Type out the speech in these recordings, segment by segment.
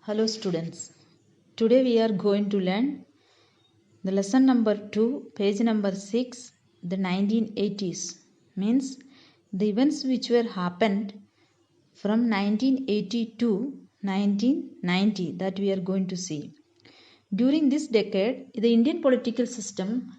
Hello students. Today we are going to learn the lesson number 2, page number 6, the 1980s. Means the events which were happened from 1980 to 1990 that we are going to see. During this decade, the Indian political system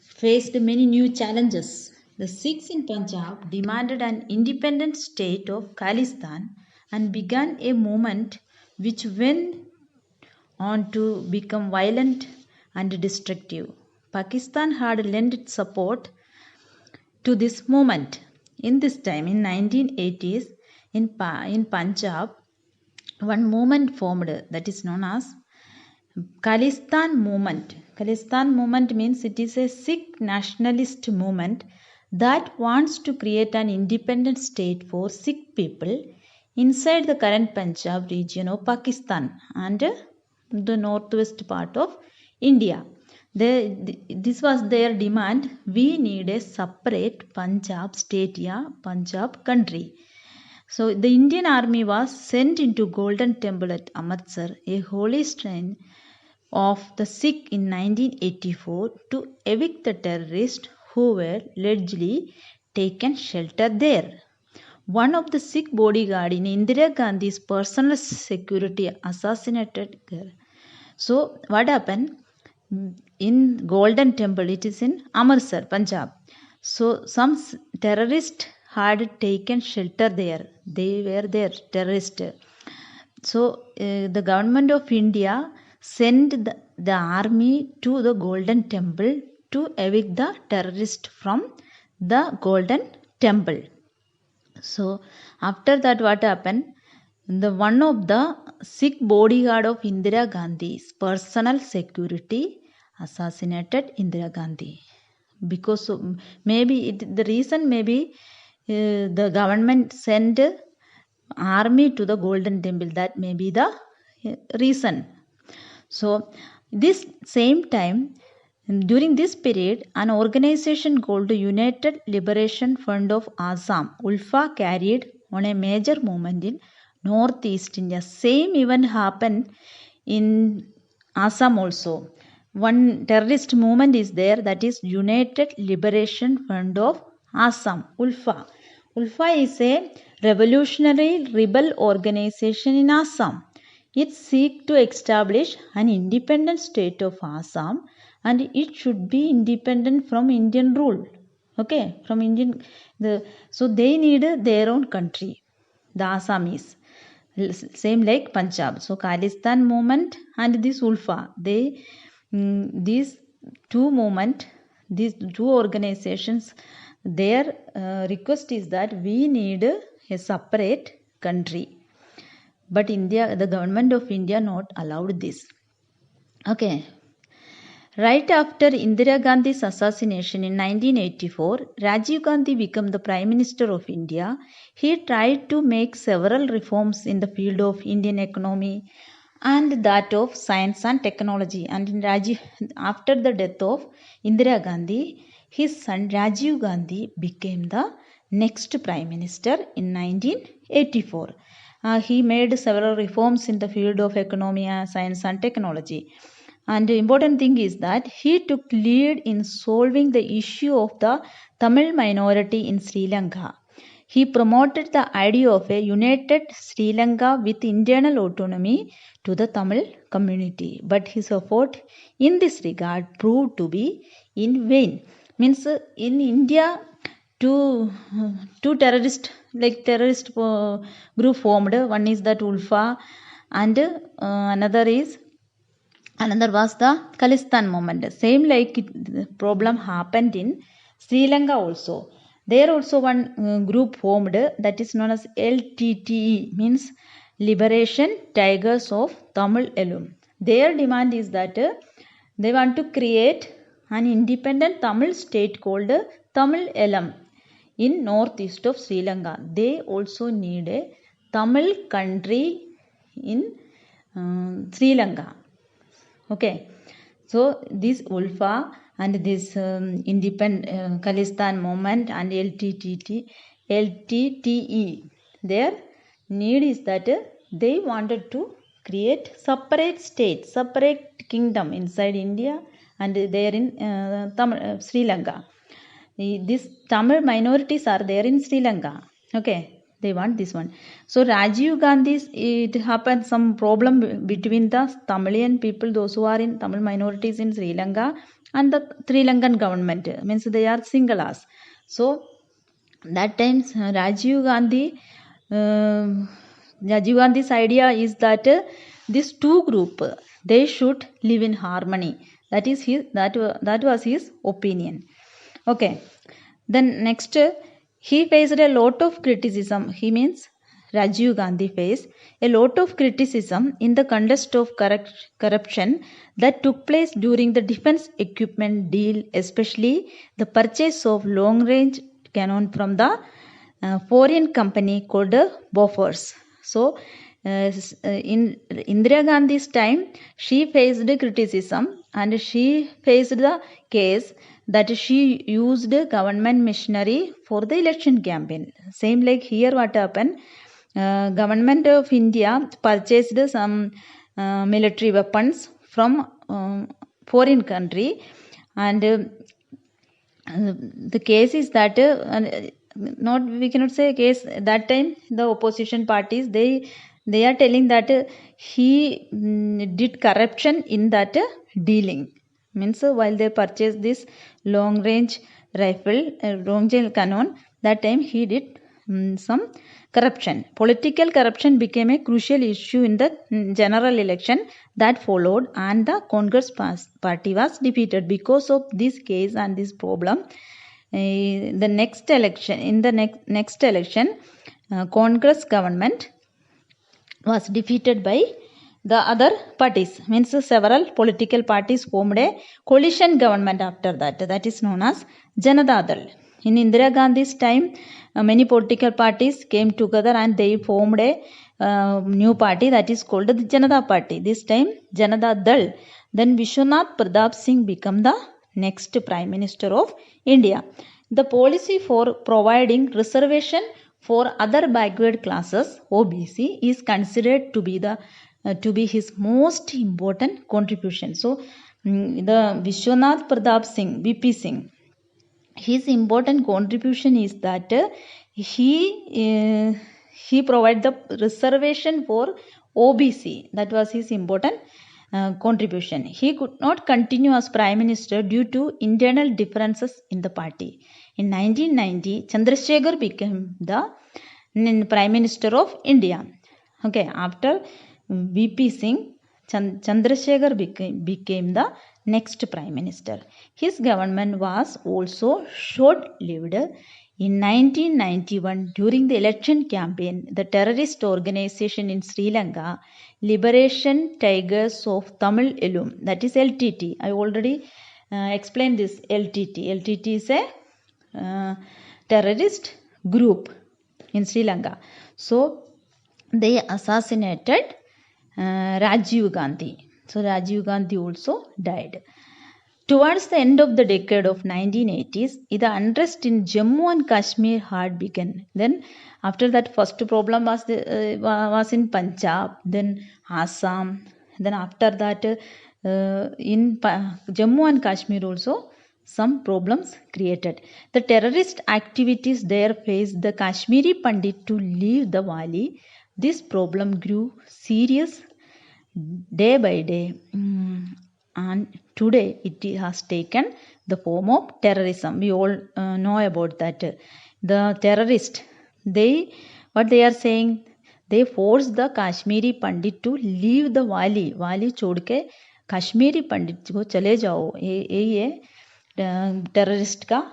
faced many new challenges. The Sikhs in Punjab demanded an independent state of Khalistan and began a movement which went on to become violent and destructive. Pakistan had lent its support to this movement. In this time, in 1980s, in Punjab, one movement formed that is known as Khalistan movement. Khalistan movement means it is a Sikh nationalist movement that wants to create an independent state for Sikh people inside the current Punjab region of Pakistan and the northwest part of India. This was their demand. We need a separate Punjab state, Punjab country. So the Indian army was sent into Golden Temple at Amritsar, a holy shrine of the Sikh in 1984 to evict the terrorists who were allegedly taken shelter there. One of the Sikh bodyguard in Indira Gandhi's personal security assassinated her. So what happened in Golden Temple? It is in Amritsar, Punjab. So some terrorists had taken shelter there. They were there, terrorists. So the government of India sent the army to the Golden Temple to evict the terrorist from the Golden Temple. So after that what happened? The one of the Sikh bodyguard of Indira Gandhi's personal security assassinated Indira Gandhi. Because maybe the reason maybe the government sent army to the Golden Temple. That may be the reason. So this same time, during this period, an organization called the United Liberation Front of Assam, ULFA, carried on a major movement in Northeast India. Same event happened in Assam also. One terrorist movement is there, that is United Liberation Front of Assam, ULFA. ULFA is a revolutionary rebel organization in Assam. It seeks to establish an independent state of Assam and it should be independent from Indian rule. Okay, from Indian. So they need their own country, the Assamese. Same like Punjab. So Khalistan movement and this ULFA, these two movement, these two organizations, their request is that we need a separate country. But India, the government of India not allowed this. Okay. Right after Indira Gandhi's assassination in 1984, Rajiv Gandhi became the Prime Minister of India. He tried to make several reforms in the field of Indian economy and that of science and technology. And after the death of Indira Gandhi, his son Rajiv Gandhi became the next Prime Minister in 1984. He made several reforms in the field of economy, science and technology. And the important thing is that he took lead in solving the issue of the Tamil minority in Sri Lanka. He promoted the idea of a united Sri Lanka with internal autonomy to the Tamil community. But his effort in this regard proved to be in vain. Means in India, two terrorist group formed. One is that ULFA and another was the Khalistan movement. Same like the problem happened in Sri Lanka also. There also one group formed that is known as LTTE, means Liberation Tigers of Tamil Elum. Their demand is that they want to create an independent Tamil state called Tamil Elam in northeast of Sri Lanka. They also need a Tamil country in Sri Lanka. Okay, so this ULFA and this independent Khalistan movement and LTTE, their need is that they wanted to create separate state, separate kingdom inside India, and they are in Sri Lanka. These Tamil minorities are there in Sri Lanka. Okay, they want this one. So Rajiv Gandhi, it happened some problem between the Tamilian people, those who are in Tamil minorities in Sri Lanka, and the Sri Lankan government, means they are Singalas. So that time Rajiv Gandhi's idea is that these two group, they should live in harmony. That was his opinion. Okay, then next, he faced a lot of criticism. He means Rajiv Gandhi faced a lot of criticism in the context of corruption that took place during the defense equipment deal, especially the purchase of long range cannon from the foreign company called Bofors. So in Indira Gandhi's time, she faced criticism, and she faced the case that she used government machinery for the election campaign. Same like here, what happened? Government of India purchased some military weapons from foreign country, and the case is that not, we cannot say case. That time the opposition parties, they are telling that he did corruption in that dealing. Means while they purchased this long range rifle, long range cannon, that time he did some corruption. Political corruption became a crucial issue in the general election that followed, and the Congress party was defeated because of this case and this problem. The next election, Congress government was defeated by the other parties. Means several political parties formed a coalition government after that. That is known as Janata Dal. In Indira Gandhi's time, many political parties came together and they formed a new party that is called the Janata Party. This time Janata Dal. Then Vishwanath Pratap Singh became the next Prime Minister of India. The policy for providing reservation for other backward classes, OBC, is considered to be his most important contribution. So the Vishwanath Pratap Singh, VP Singh, his important contribution is that he provided the reservation for OBC. That was his important contribution. He could not continue as Prime Minister due to internal differences in the party. In 1990, Chandrasekhar became the Prime Minister of India. Okay, after VP Singh, Chandrasekhar became the next Prime Minister. His government was also short-lived. In 1991, during the election campaign, the terrorist organization in Sri Lanka, Liberation Tigers of Tamil Elum, that is LTT. I already explained this LTT. LTT is a terrorist group in Sri Lanka. So they assassinated Rajiv Gandhi. So Rajiv Gandhi also died. Towards the end of the decade of 1980s, the unrest in Jammu and Kashmir had begun. Then after that, first problem was in Punjab, then Assam. Then after that, in Jammu and Kashmir also some problems created. The terrorist activities there faced the Kashmiri Pandit to leave the valley. This problem grew serious day by day, and today it has taken the form of terrorism. We all know about that. The terrorists, what they are saying, they forced the Kashmiri Pandit to leave the valley. Valley छोड़ के Kashmiri Pandit को चले जाओ. ये terrorist का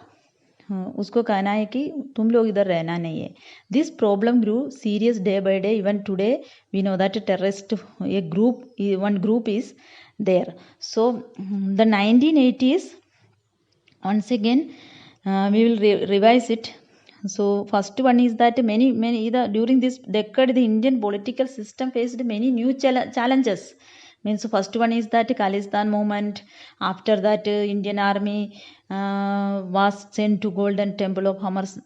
उसको कहना है कि तुम लोग इधर रहना नहीं है. This problem grew serious day by day. Even today we know that terrorist one group is there. So the 1980s, once again we will revise it. So first one is that many during this decade the Indian political system faced many new challenges. Means first one is that Khalistan movement. After that, Indian army was sent to Golden Temple of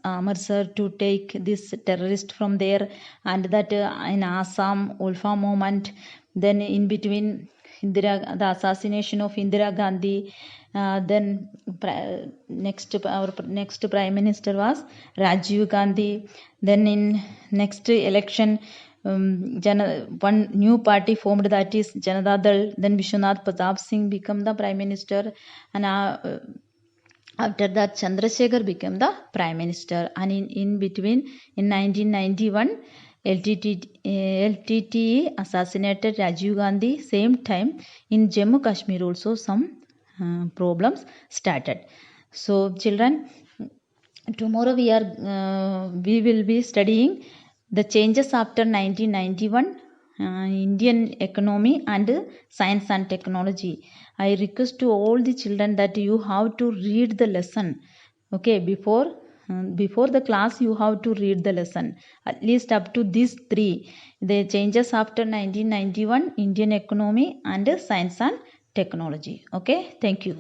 Amritsar to take this terrorist from there, and that in Assam Ulfa movement. Then in between the assassination of Indira Gandhi. Then our next prime minister was Rajiv Gandhi. Then in next election, one new party formed, that is Janata Dal. Then Vishwanath Pratap Singh became the prime minister, and after that Chandrasekhar became the prime minister. And in between, in 1991, LTTE assassinated Rajiv Gandhi. Same time in Jammu Kashmir also some problems started. So children, tomorrow we will be studying the changes after 1991, Indian economy and science and technology. I request to all the children that you have to read the lesson. Okay, before the class you have to read the lesson at least up to these three: the changes after 1991, Indian economy and science and technology. Okay, thank you.